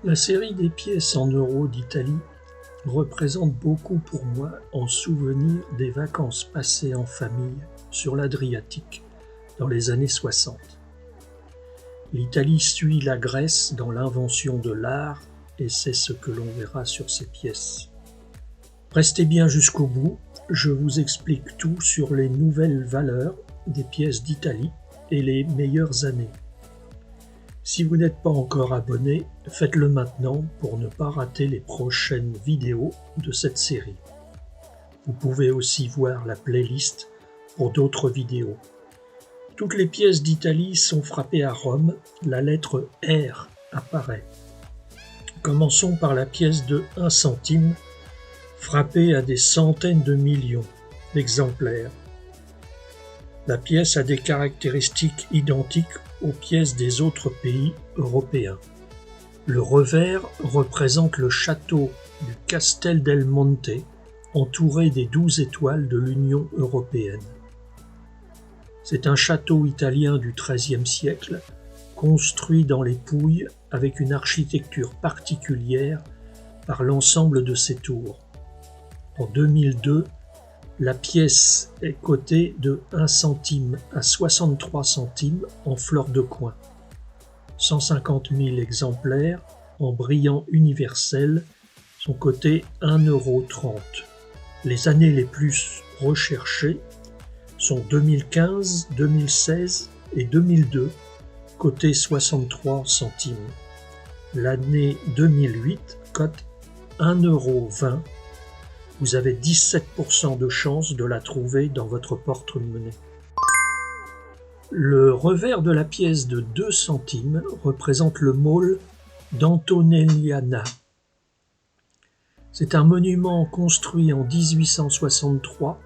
La série des pièces en euros d'Italie représente beaucoup pour moi en souvenir des vacances passées en famille sur l'Adriatique dans les années 60. L'Italie suit la Grèce dans l'invention de l'art et c'est ce que l'on verra sur ces pièces. Restez bien jusqu'au bout, je vous explique tout sur les nouvelles valeurs des pièces d'Italie et les meilleures années. Si vous n'êtes pas encore abonné, faites-le maintenant pour ne pas rater les prochaines vidéos de cette série. Vous pouvez aussi voir la playlist pour d'autres vidéos. Toutes les pièces d'Italie sont frappées à Rome, la lettre R apparaît. Commençons par la pièce de 1 centime, frappée à des centaines de millions d'exemplaires. La pièce a des caractéristiques identiques aux pièces des autres pays européens. Le revers représente le château du Castel del Monte, entouré des 12 étoiles de l'Union européenne. C'est un château italien du XIIIe siècle, construit dans les Pouilles avec une architecture particulière par l'ensemble de ses tours. En 2002, la pièce est cotée de 1 centime à 63 centimes en fleur de coin. 150 000 exemplaires en brillant universel sont cotés 1,30 €. Les années les plus recherchées sont 2015, 2016 et 2002, cotés 63 centimes. L'année 2008 cote 1,20 €. Vous avez 17% de chance de la trouver dans votre porte-monnaie. Le revers de la pièce de 2 centimes représente le môle d'Antonelliana. C'est un monument construit en 1863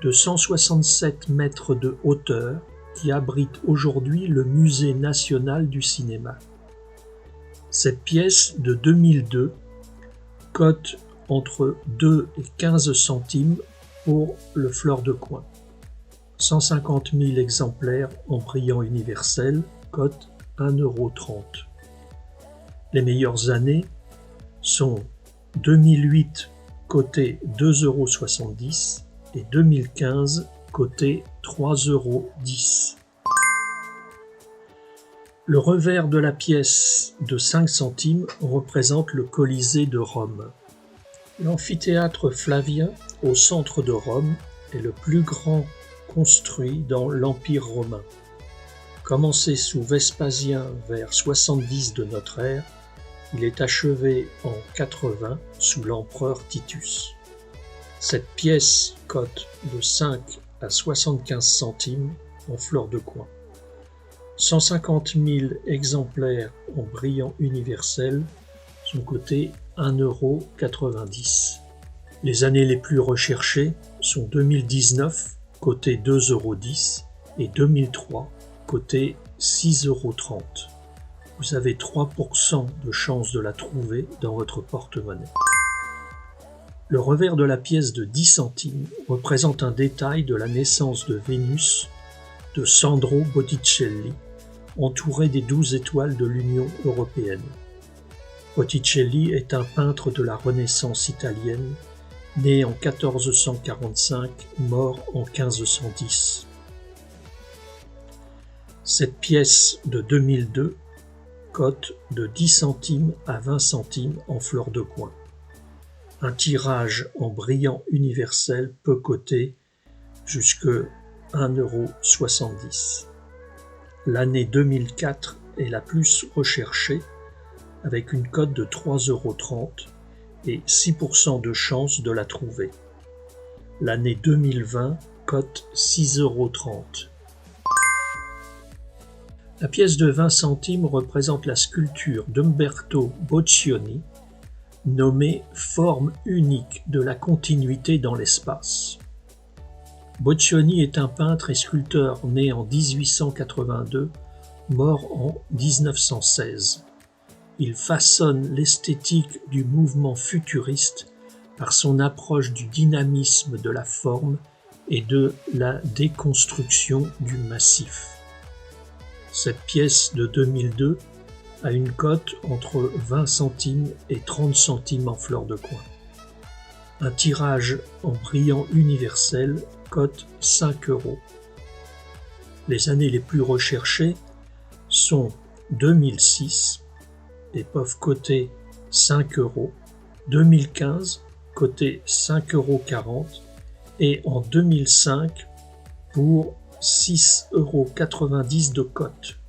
de 167 mètres de hauteur qui abrite aujourd'hui le Musée national du cinéma. Cette pièce de 2002 cote entre 2 et 15 centimes pour le fleur de coin. 150 000 exemplaires en brillant universel, cote 1,30 €. Les meilleures années sont 2008 coté 2,70 € et 2015 coté 3,10 €. Le revers de la pièce de 5 centimes représente le Colisée de Rome. L'amphithéâtre Flavien, au centre de Rome, est le plus grand construit dans l'Empire romain. Commencé sous Vespasien vers 70 de notre ère, il est achevé en 80 sous l'empereur Titus. Cette pièce cote de 5 à 75 centimes en fleur de coin. 150 000 exemplaires en brillant universel sont cotés 1,90 €. Les années les plus recherchées sont 2019, coté 2,10 € et 2003, coté 6,30 €. Vous avez 3% de chance de la trouver dans votre porte-monnaie. Le revers de la pièce de 10 centimes représente un détail de la naissance de Vénus de Sandro Botticelli, entouré des 12 étoiles de l'Union européenne. Botticelli est un peintre de la Renaissance italienne, né en 1445, mort en 1510. Cette pièce de 2002 cote de 10 centimes à 20 centimes en fleur de coin. Un tirage en brillant universel peut coter jusque 1,70 €. L'année 2004 est la plus recherchée, avec une cote de 3,30 € et 6% de chance de la trouver. L'année 2020 cote 6,30 €. La pièce de 20 centimes représente la sculpture d'Umberto Boccioni, nommée « Forme unique de la continuité dans l'espace ». Boccioni est un peintre et sculpteur né en 1882, mort en 1916. Il façonne l'esthétique du mouvement futuriste par son approche du dynamisme de la forme et de la déconstruction du massif. Cette pièce de 2002 à une cote entre 20 centimes et 30 centimes en fleur de coin. Un tirage en brillant universel cote 5 €. Les années les plus recherchées sont 2006 et peuvent coter 5 €, 2015 coté 5,40 € et en 2005 pour 6,90 € de cote.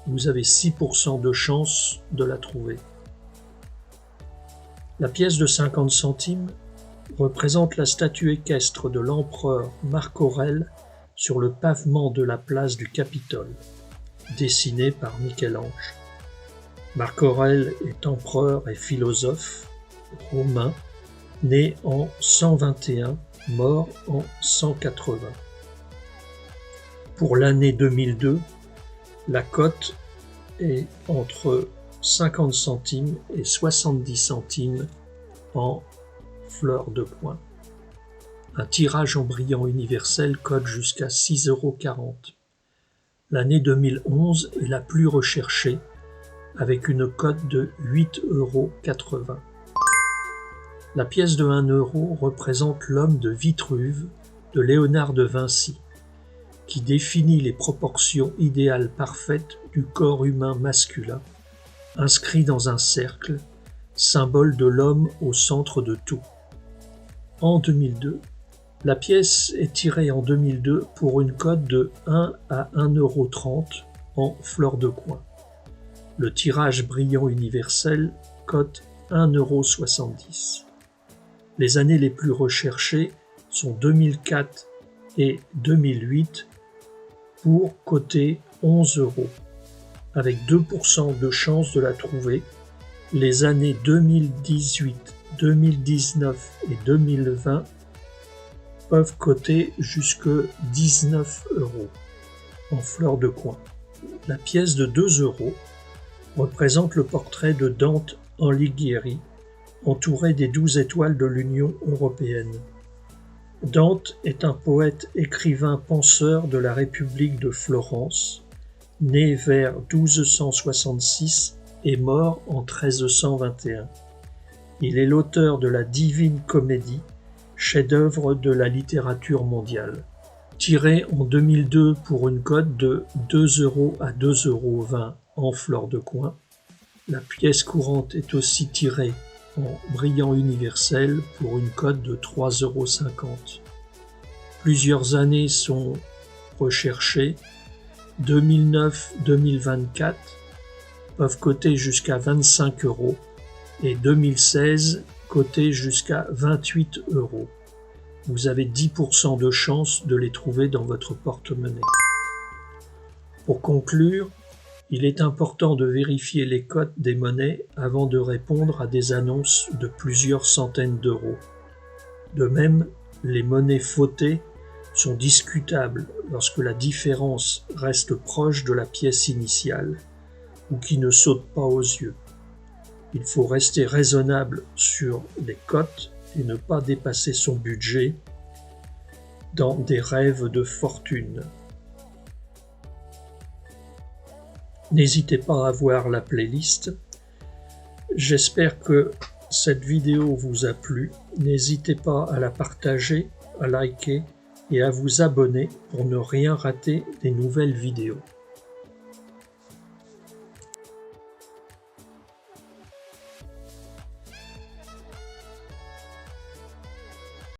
Vous avez 6% de chance de la trouver. La pièce de 50 centimes représente la statue équestre de l'empereur Marc Aurèle sur le pavement de la place du Capitole, dessinée par Michel-Ange. Marc Aurèle est empereur et philosophe romain, né en 121, mort en 180. Pour l'année 2002, la cote est entre 50 centimes et 70 centimes en fleur de coin. Un tirage en brillant universel cote jusqu'à 6,40 €. L'année 2011 est la plus recherchée, avec une cote de 8,80 €. La pièce de 1 € représente l'homme de Vitruve de Léonard de Vinci, qui définit les proportions idéales parfaites du corps humain masculin, inscrit dans un cercle, symbole de l'homme au centre de tout. En 2002, la pièce est tirée en 2002 pour une cote de 1 à 1,30 € en fleur de coin. Le tirage brillant universel cote 1,70 €. Les années les plus recherchées sont 2004 et 2008 pour coter 11 €. Avec 2% de chance de la trouver, les années 2018, 2019 et 2020 peuvent coter jusque 19 € en fleur de coin. La pièce de 2 € représente le portrait de Dante Alighieri, entouré des 12 étoiles de l'Union européenne. Dante est un poète, écrivain, penseur de la République de Florence, né vers 1266 et mort en 1321. Il est l'auteur de la Divine Comédie, chef-d'œuvre de la littérature mondiale. Tiré en 2002 pour une cote de 2 € à 2,20 € en fleur de coin, la pièce courante est aussi tirée en brillant universel pour une cote de 3,50 €. Plusieurs années sont recherchées. 2009-2024 peuvent coter jusqu'à 25 € et 2016 coter jusqu'à 28 €. Vous avez 10% de chance de les trouver dans votre porte-monnaie. Pour conclure, il est important de vérifier les cotes des monnaies avant de répondre à des annonces de plusieurs centaines d'euros. De même, les monnaies fautées sont discutables lorsque la différence reste proche de la pièce initiale ou qui ne saute pas aux yeux. Il faut rester raisonnable sur les cotes et ne pas dépasser son budget dans des rêves de fortune. N'hésitez pas à voir la playlist. J'espère que cette vidéo vous a plu. N'hésitez pas à la partager, à liker et à vous abonner pour ne rien rater des nouvelles vidéos.